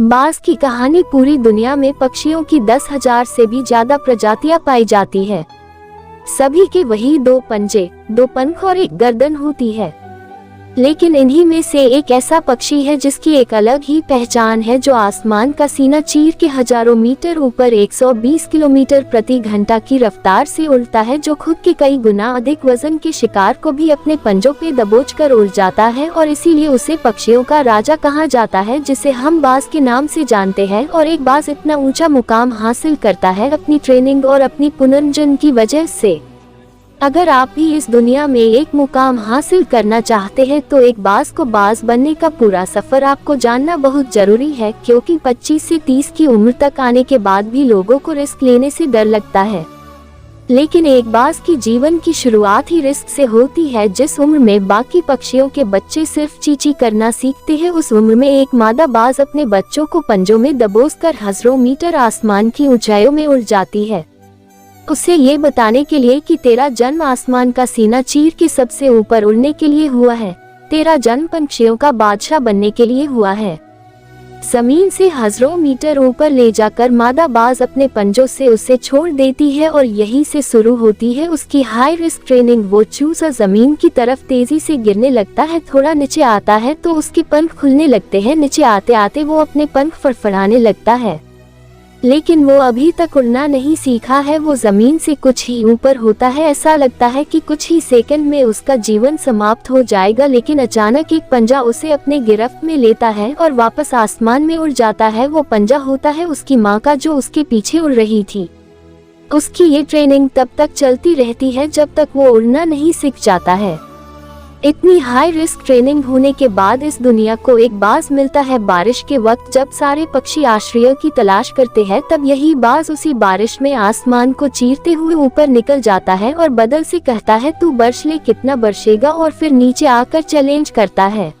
बाज की कहानी। पूरी दुनिया में पक्षियों की 10,000 से भी ज्यादा प्रजातियां पाई जाती है। सभी के वही 2 पंजे, 2 पंख और 1 गर्दन होती है। लेकिन इन्हीं में से एक ऐसा पक्षी है जिसकी एक अलग ही पहचान है, जो आसमान का सीना चीर के हजारों मीटर ऊपर 120 किलोमीटर प्रति घंटा की रफ्तार से उड़ता है, जो खुद के कई गुना अधिक वजन के शिकार को भी अपने पंजों पे दबोचकर उड़ जाता है, और इसीलिए उसे पक्षियों का राजा कहा जाता है, जिसे हम बाज के नाम से जानते हैं। और एक बाज इतना ऊंचा मुकाम हासिल करता है अपनी ट्रेनिंग और अपनी पुनर्जन्म की वजह से। अगर आप भी इस दुनिया में एक मुकाम हासिल करना चाहते हैं तो एक बाज को बाज बनने का पूरा सफर आपको जानना बहुत जरूरी है, क्योंकि 25 से 30 की उम्र तक आने के बाद भी लोगों को रिस्क लेने से डर लगता है। लेकिन एक बाज की जीवन की शुरुआत ही रिस्क से होती है। जिस उम्र में बाकी पक्षियों के बच्चे सिर्फ चींची करना सीखते हैं, उस उम्र में एक मादा बाज अपने बच्चों को पंजों में दबोचकर हजारों मीटर आसमान की ऊंचाइयों में उड़ जाती है, उसे ये बताने के लिए कि तेरा जन्म आसमान का सीना चीर के सबसे ऊपर उड़ने के लिए हुआ है। तेरा जन्म पक्षियों का बादशाह बनने के लिए हुआ है। जमीन से हजारों मीटर ऊपर ले जाकर मादा बाज अपने पंजों से उसे छोड़ देती है, और यहीं से शुरू होती है उसकी हाई रिस्क ट्रेनिंग। वो चूजा जमीन की तरफ तेजी से गिरने लगता है, थोड़ा नीचे आता है तो उसके पंख खुलने लगते हैं। नीचे आते आते वो अपने पंख फड़फड़ाने लगता है, लेकिन वो अभी तक उड़ना नहीं सीखा है। वो जमीन से कुछ ही ऊपर होता है, ऐसा लगता है कि कुछ ही सेकंड में उसका जीवन समाप्त हो जाएगा। लेकिन अचानक एक पंजा उसे अपने गिरफ्त में लेता है और वापस आसमान में उड़ जाता है। वो पंजा होता है उसकी माँ का, जो उसके पीछे उड़ रही थी। उसकी ये ट्रेनिंग तब तक चलती रहती है जब तक वो उड़ना नहीं सीख जाता है। इतनी हाई रिस्क ट्रेनिंग होने के बाद इस दुनिया को एक बाज मिलता है। बारिश के वक्त जब सारे पक्षी आश्रय की तलाश करते हैं, तब यही बाज उसी बारिश में आसमान को चीरते हुए ऊपर निकल जाता है और बादल से कहता है, तू बरस ले, कितना बरसेगा, और फिर नीचे आकर चैलेंज करता है।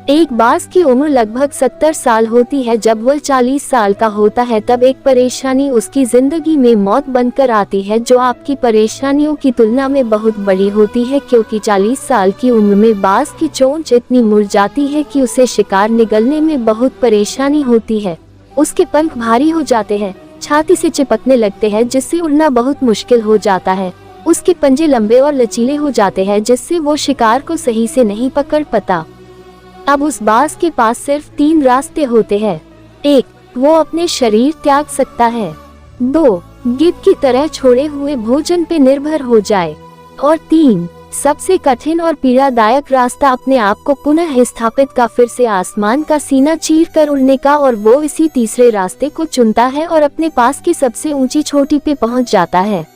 एक बाज की उम्र लगभग 70 साल होती है। जब वह 40 साल का होता है तब एक परेशानी उसकी जिंदगी में मौत बनकर आती है, जो आपकी परेशानियों की तुलना में बहुत बड़ी होती है, क्योंकि 40 साल की उम्र में बाज की चोंच इतनी मुड़ जाती है कि उसे शिकार निगलने में बहुत परेशानी होती है। उसके पंख भारी हो जाते हैं, छाती से चिपकने लगते हैं, जिससे उड़ना बहुत मुश्किल हो जाता है। उसके पंजे लंबे और लचीले हो जाते हैं, जिससे वो शिकार को सही से नहीं पकड़ पाता। अब उस बाज के पास सिर्फ 3 रास्ते होते हैं। 1, वो अपने शरीर त्याग सकता है। 2, गिद्ध की तरह छोड़े हुए भोजन पे निर्भर हो जाए। और 3, सबसे कठिन और पीड़ादायक रास्ता, अपने आप को पुनः स्थापित का, फिर से आसमान का सीना चीर कर उड़ने का। और वो इसी तीसरे रास्ते को चुनता है और अपने पास की सबसे ऊंची चोटी पे पहुंच जाता है।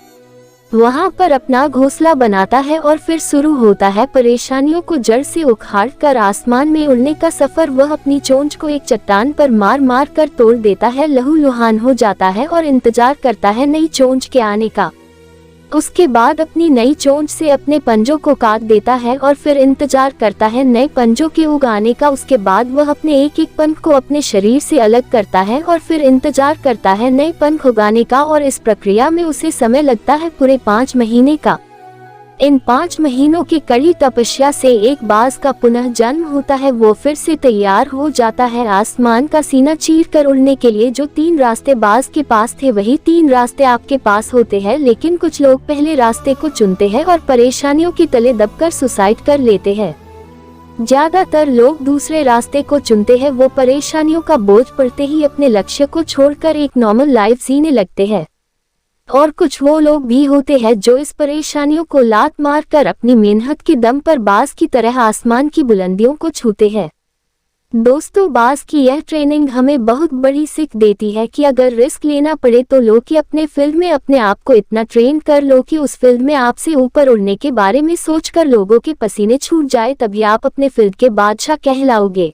वहां पर अपना घोंसला बनाता है और फिर शुरू होता है परेशानियों को जड़ से उखाड़ कर आसमान में उड़ने का सफर। वह अपनी चोंच को एक चट्टान पर मार मार कर तोड़ देता है, लहूलुहान हो जाता है और इंतजार करता है नई चोंच के आने का। उसके बाद अपनी नई चोंच से अपने पंजों को काट देता है और फिर इंतजार करता है नए पंजों के उगाने का। उसके बाद वह अपने एक एक पंख को अपने शरीर से अलग करता है और फिर इंतजार करता है नए पंख उगाने का, और इस प्रक्रिया में उसे समय लगता है पूरे 5 महीने का। इन 5 महीनों की कड़ी तपस्या से एक बाज का पुनः जन्म होता है। वो फिर से तैयार हो जाता है आसमान का सीना चीर कर उड़ने के लिए। जो 3 रास्ते बाज के पास थे, वही 3 रास्ते आपके पास होते हैं, लेकिन कुछ लोग पहले रास्ते को चुनते हैं और परेशानियों के तले दबकर सुसाइड कर लेते हैं। ज्यादातर लोग दूसरे रास्ते को चुनते हैं। वो परेशानियों का बोझ पड़ते ही अपने लक्ष्य को छोड़कर एक नॉर्मल लाइफ जीने लगते हैं। और कुछ वो लोग भी होते हैं जो इस परेशानियों को लात मार कर अपनी मेहनत के दम पर बाज की तरह आसमान की बुलंदियों को छूते हैं। दोस्तों, बाज की यह ट्रेनिंग हमें बहुत बड़ी सीख देती है कि अगर रिस्क लेना पड़े तो लो कि अपने फील्ड में अपने आप को इतना ट्रेन कर लो कि उस फील्ड में आपसे ऊपर उड़ने के बारे में सोचकर लोगों के पसीने छूट जाए, तभी आप अपने फील्ड के बादशाह कहलाओगे।